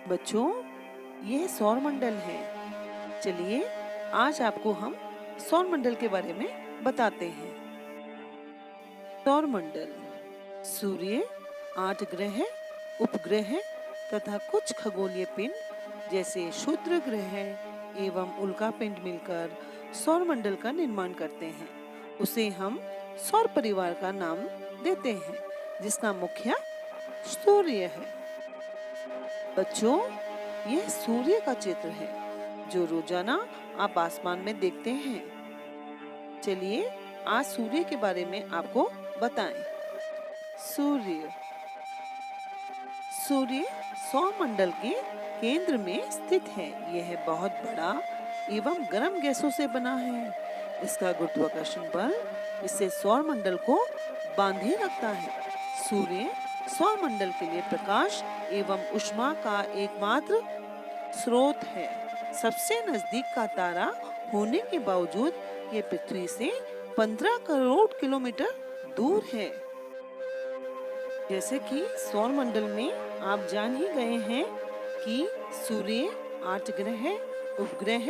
बच्चों, यह सौरमंडल है। चलिए आज आपको हम सौरमंडल के बारे में बताते हैं। सौरमंडल सूर्य, 8 ग्रह, उपग्रह तथा कुछ खगोलीय पिंड जैसे क्षुद्र ग्रह एवं उल्का पिंड मिलकर सौरमंडल का निर्माण करते हैं। उसे हम सौर परिवार का नाम देते हैं, जिसका मुखिया सूर्य है। बच्चों, यह सूर्य का चित्र है जो रोजाना आप आसमान में देखते हैं। चलिए आज सूर्य के बारे में आपको बताएं। सूर्य सौरमंडल के केंद्र में स्थित है। यह बहुत बड़ा एवं गर्म गैसों से बना है। इसका गुरुत्वाकर्षण बल इसे सौरमंडल को बांधे रखता है। सूर्य सौरमंडल के लिए प्रकाश एवं ऊष्मा का एकमात्र स्रोत है। सबसे नजदीक का तारा होने के बावजूद ये पृथ्वी से 15 करोड़ किलोमीटर दूर है। जैसे कि सौरमंडल में आप जान ही गए हैं कि सूर्य, 8 ग्रह, उपग्रह,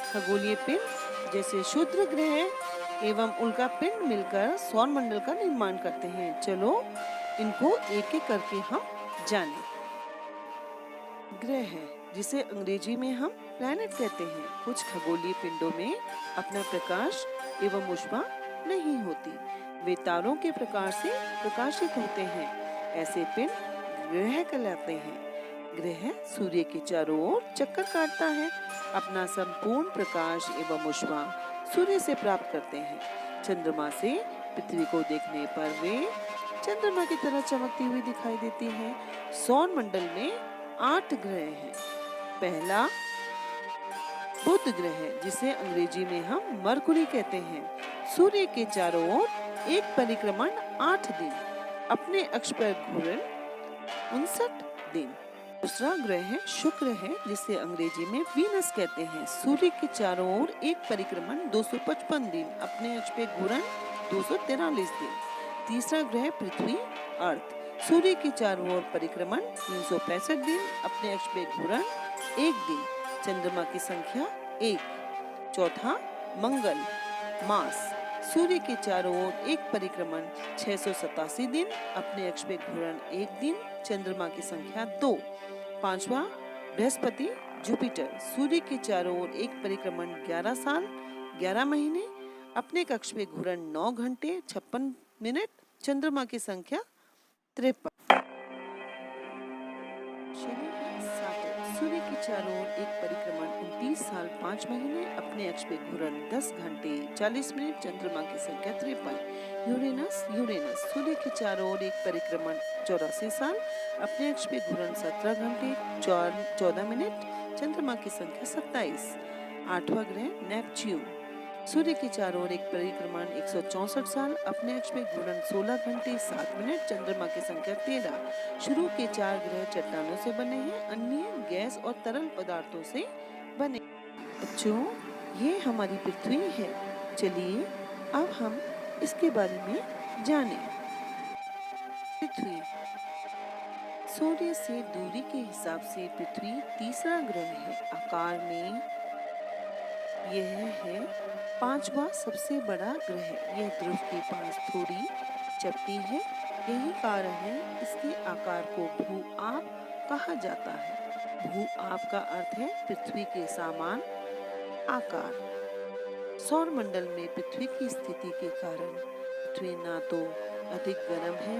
खगोलीय पिंड जैसे क्षुद्र ग्रह एवं उल्का पिंड मिलकर सौरमंडल का निर्माण करते हैं। चलो इनको एक एक करके हम जानें। ग्रह, जिसे अंग्रेजी में हम प्लैनेट कहते हैं, कुछ खगोलीय पिंडों में अपना प्रकाश एवं ऊष्मा नहीं होती। वे तारों के प्रकाश से प्रकाशित होते हैं। ऐसे पिंड ग्रह कहलाते हैं। ग्रह सूर्य के चारों ओर चक्कर काटता है। अपना संपूर्ण प्रकाश एवं ऊष्मा सूर्य से प्राप्त करते हैं। चंद्रमा से पृथ्वी को देखने पर वे चंद्रमा की तरह चमकती हुई दिखाई देती है। सौरमंडल में 8 ग्रह हैं। पहला बुध ग्रह, जिसे अंग्रेजी में हम मरकुरी कहते हैं, सूर्य के चारों ओर एक परिक्रमण 8 दिन, अपने अक्ष पर घूर्णन 59 दिन। दूसरा ग्रह है शुक्र है, जिसे अंग्रेजी में वीनस कहते हैं, सूर्य के चारों ओर एक परिक्रमण 255 दिन, अपने अक्ष पर घूर्णन 243 दिन। तीसरा ग्रह पृथ्वी अर्थ, सूर्य के चारों ओर परिक्रमण 365 दिन, अपने अक्ष पे घूर्णन 1 दिन, चंद्रमा की संख्या 1। चौथा मंगल मास, सूर्य के चारों ओर एक परिक्रमण 687 दिन, अपने अक्ष पे घूर्णन 1 दिन, चंद्रमा की संख्या 2। पांचवा बृहस्पति जुपिटर, सूर्य के चारों ओर एक परिक्रमण 11 साल 11 महीने, अपने कक्ष पे घूर्णन 9 घंटे 56 मिनट, चंद्रमा की संख्या 53। सूर्य के चारों ओर एक परिक्रमण 29 साल 5 महीने, अपने अक्ष पे घूर्णन 10 घंटे 40 मिनट, चंद्रमा की संख्या 53। यूरेनस सूर्य के चारों ओर एक परिक्रमण 84 साल, अपने अक्ष पे घूर्णन 17 घंटे 14 मिनट, चंद्रमा की संख्या 27। 8वां ग्रह नेपच्यून, सूर्य के चारों ओर एक परिक्रमण 164 साल, अपने अक्ष में घूर्णन 16 घंटे 7 मिनट, चंद्रमा की संख्या 13। शुरू के 4 ग्रह चट्टानों से बने हैं, अन्य गैस और तरल पदार्थों से बने। बच्चों, ये हमारी पृथ्वी है। चलिए अब हम इसके बारे में जानें। पृथ्वी सूर्य से दूरी के हिसाब से पृथ्वी तीसरा ग्रह है। आकार में यह है 5वां सबसे बड़ा ग्रह। यह ध्रुव के पास थोड़ी चपटी है। यही कारण है इसके आकार को भू-आप कहा जाता है। भू-आप का अर्थ है पृथ्वी के समान आकार। सौरमंडल में पृथ्वी की स्थिति के कारण पृथ्वी ना तो अधिक गर्म है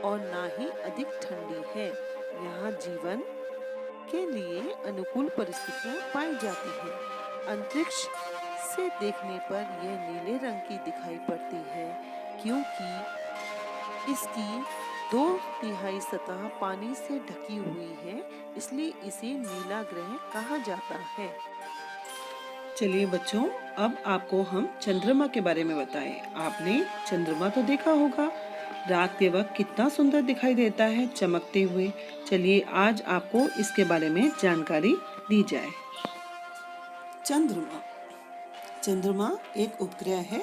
और ना ही अधिक ठंडी है। यहाँ जीवन के लिए अनुकूल परिस्थितियाँ पाई जाती हैं। अंतरिक्ष से देखने पर यह नीले रंग की दिखाई पड़ती है, क्योंकि इसकी 2/3 सतह पानी से ढकी हुई है, इसलिए इसे नीला ग्रह कहा जाता है। चलिए बच्चों, अब आपको हम चंद्रमा के बारे में बताएं। आपने चंद्रमा तो देखा होगा, रात के वक्त कितना सुंदर दिखाई देता है, चमकते हुए। चलिए आज आपको इसके बारे में जानकारी दी जाए। चंद्रमा एक उपग्रह है।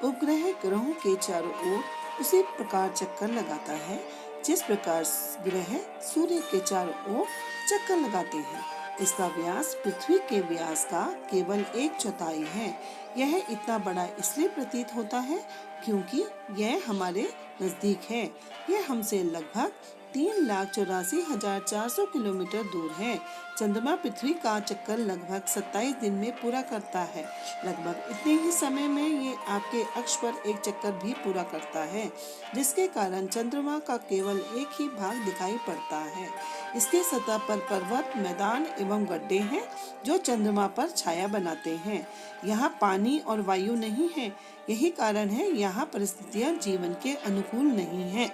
उपग्रह ग्रहों के चारों ओर उसी प्रकार चक्कर लगाता है जिस प्रकार ग्रह सूर्य के चारों ओर चक्कर लगाते हैं, इसका व्यास पृथ्वी के व्यास का केवल 1/4 है। यह इतना बड़ा इसलिए प्रतीत होता है क्योंकि यह हमारे नजदीक है। यह हमसे लगभग 3,84,400 किलोमीटर दूर है। चंद्रमा पृथ्वी का चक्कर लगभग 27 दिन में पूरा करता है। लगभग इतने ही समय में ये आपके अक्ष पर एक चक्कर भी पूरा करता है, जिसके कारण चंद्रमा का केवल एक ही भाग दिखाई पड़ता है। इसके सतह पर पर्वत, मैदान एवं गड्ढे हैं जो चंद्रमा पर छाया बनाते हैं। यहाँ पानी और वायु नहीं है, यही कारण है यहाँ परिस्थितियाँ जीवन के अनुकूल नहीं है।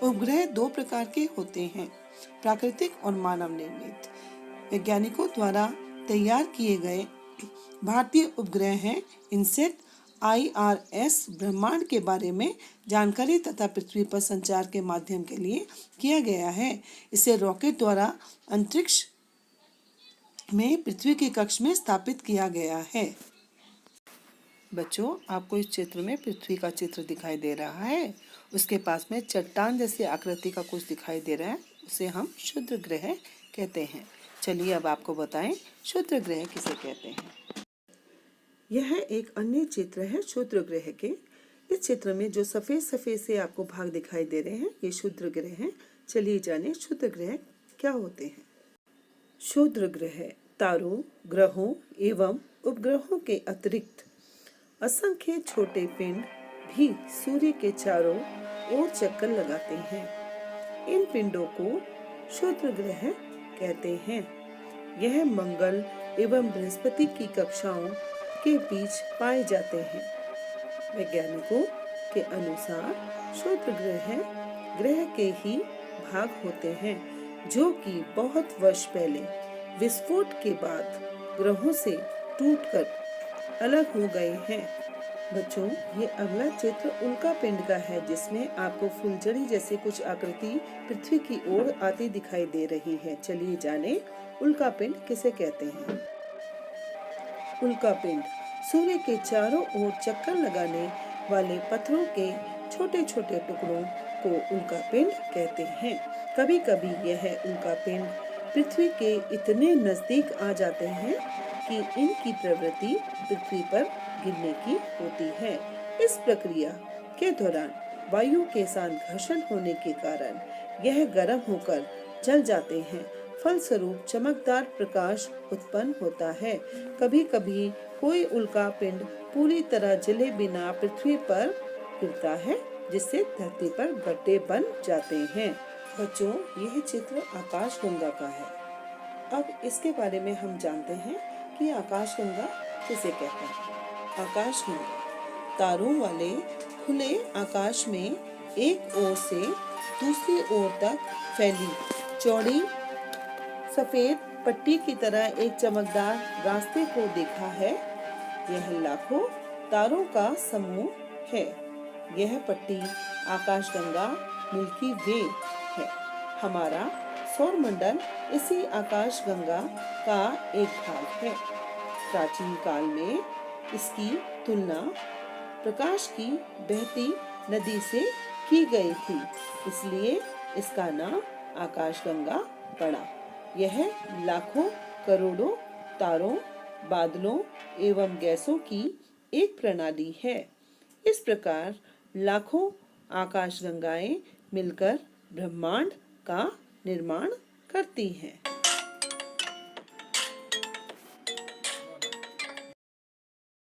उपग्रह 2 प्रकार के होते हैं, प्राकृतिक और मानव निर्मित। वैज्ञानिकों द्वारा तैयार किए गए भारतीय उपग्रह हैं इनसेट IRS ब्रह्मांड के बारे में जानकारी तथा पृथ्वी पर संचार के माध्यम के लिए किया गया है। इसे रॉकेट द्वारा अंतरिक्ष में पृथ्वी के कक्ष में स्थापित किया गया है। बच्चों, आपको इस चित्र में पृथ्वी का चित्र दिखाई दे रहा है। उसके पास में चट्टान जैसी आकृति का कुछ दिखाई दे रहा है, उसे हम क्षुद्र ग्रह कहते हैं। चलिए अब आपको बताएं क्षुद्र ग्रह किसे कहते हैं। यह एक अन्य चित्र है क्षुद्र ग्रह के। इस चित्र में जो सफेद सफेद से आपको भाग दिखाई दे रहे हैं, ये क्षुद्र ग्रह हैं। चलिए जाने क्षुद्र ग्रह क्या होते हैं। क्षुद्र ग्रह तारों, ग्रहों एवं उपग्रहों के अतिरिक्त असंख्य छोटे पिंड भी सूर्य के चारों ओर चक्कर लगाते हैं। इन पिंडों को क्षुद्र ग्रह कहते हैं। यह मंगल एवं बृहस्पति की कक्षाओं के बीच पाए जाते हैं। वैज्ञानिकों के अनुसार क्षुद्र ग्रह के ही भाग होते हैं जो कि बहुत वर्ष पहले विस्फोट के बाद ग्रहों से टूटकर अलग हो गए हैं। बच्चों, ये अगला चित्र उल्का पिंड का है, जिसमें आपको फुलझड़ी जैसे कुछ आकृति पृथ्वी की ओर आती दिखाई दे रही है। चलिए जाने उल्का पिंड किसे कहते हैं। उल्का पिंड सूर्य के चारों ओर चक्कर लगाने वाले पत्थरों के छोटे छोटे टुकड़ों को उल्का पिंड कहते हैं। कभी कभी यह उल्का पिंड पृथ्वी के इतने नजदीक आ जाते हैं कि इनकी प्रवृत्ति पृथ्वी पर गिरने की होती है। इस प्रक्रिया के दौरान वायु के साथ घर्षण होने के कारण यह गर्म होकर जल जाते हैं। फलस्वरूप चमकदार प्रकाश उत्पन्न होता है। कभी कभी कोई उल्का पिंड पूरी तरह जले बिना पृथ्वी पर गिरता है, जिससे धरती पर गड्ढे बन जाते हैं। बच्चों, यह चित्र आकाशगंगा का है। अब इसके बारे में हम जानते हैं कि आकाशगंगा किसे कहते हैं। आकाशगंगा तारों वाले खुले आकाश में एक ओर से दूसरी ओर तक फैली चौड़ी सफेद पट्टी की तरह एक चमकदार रास्ते को देखा है। यह लाखों तारों का समूह है। यह पट्टी आकाशगंगा मिल्की वे है। हमारा सौरमंडल इसी आकाशगंगा का एक भाग है। प्राचीन काल में इसकी तुलना प्रकाश की बहती नदी से की गई थी, इसलिए इसका नाम आकाशगंगा पड़ा। यह लाखों करोड़ों तारों, बादलों एवं गैसों की एक प्रणाली है। इस प्रकार लाखों आकाशगंगाएं मिलकर ब्रह्मांड का निर्माण करती हैं।